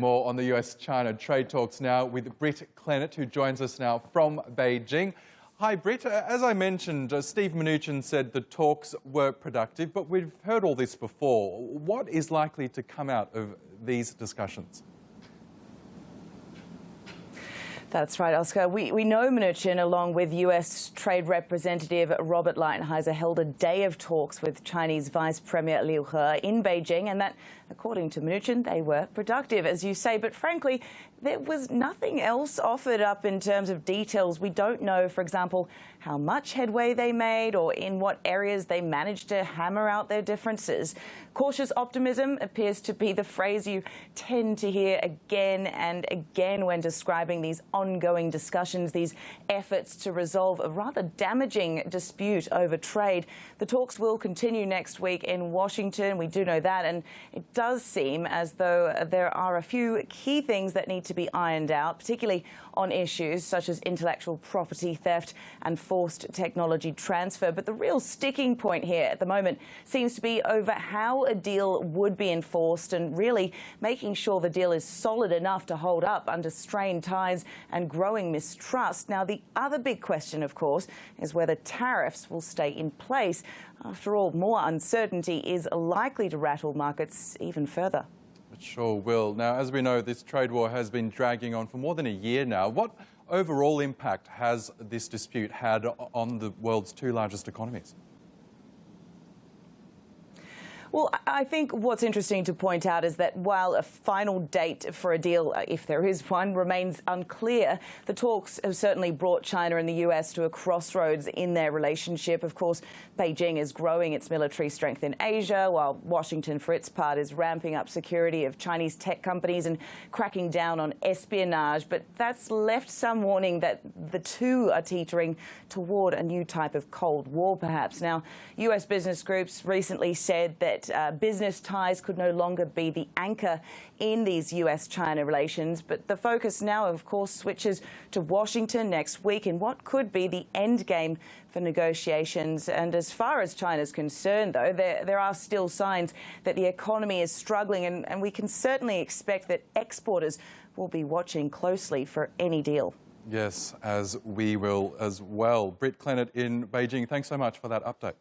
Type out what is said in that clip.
more on the US-China trade talks now with Britt Clennett, who joins us now from Beijing. Hi, Britt. As I mentioned, Steve Mnuchin said the talks were productive, but we've heard all this before. What is likely to come out of these discussions? That's right, Oscar. We know Mnuchin, along with US Trade Representative Robert Lighthizer, held a day of talks with Chinese Vice Premier Liu He in Beijing, and that, according to Mnuchin, they were productive, as you say. But frankly, there was nothing else offered up in terms of details. We don't know, for example, how much headway they made or in what areas they managed to hammer out their differences. Cautious optimism appears to be the phrase you tend to hear again and again when describing these ongoing discussions, these efforts to resolve a rather damaging dispute over trade. The talks will continue next week in Washington. We do know that, and it does seem as though there are a few key things that need to be ironed out, particularly on issues such as intellectual property theft and forced technology transfer. But the real sticking point here at the moment seems to be over how a deal would be enforced and really making sure the deal is solid enough to hold up under strained ties and growing mistrust. Now, the other big question, of course, is whether tariffs will stay in place. After all, more uncertainty is likely to rattle markets even further. It sure will. Now, as we know, this trade war has been dragging on for more than a year now. What overall impact has this dispute had on the world's two largest economies? Well, I think what's interesting to point out is that while a final date for a deal, if there is one, remains unclear, the talks have certainly brought China and the US to a crossroads in their relationship. Of course, Beijing is growing its military strength in Asia, while Washington, for its part, is ramping up security of Chinese tech companies and cracking down on espionage. But that's left some warning that the two are teetering toward a new type of Cold War, perhaps. Now, US business groups recently said that business ties could no longer be the anchor in these US-China relations. But the focus now, of course, switches to Washington next week in what could be the end game for negotiations. And as far as China's concerned, though, there are still signs that the economy is struggling, and we can certainly expect that exporters will be watching closely for any deal. Yes, as we will as well. Britt Clennett in Beijing, thanks so much for that update.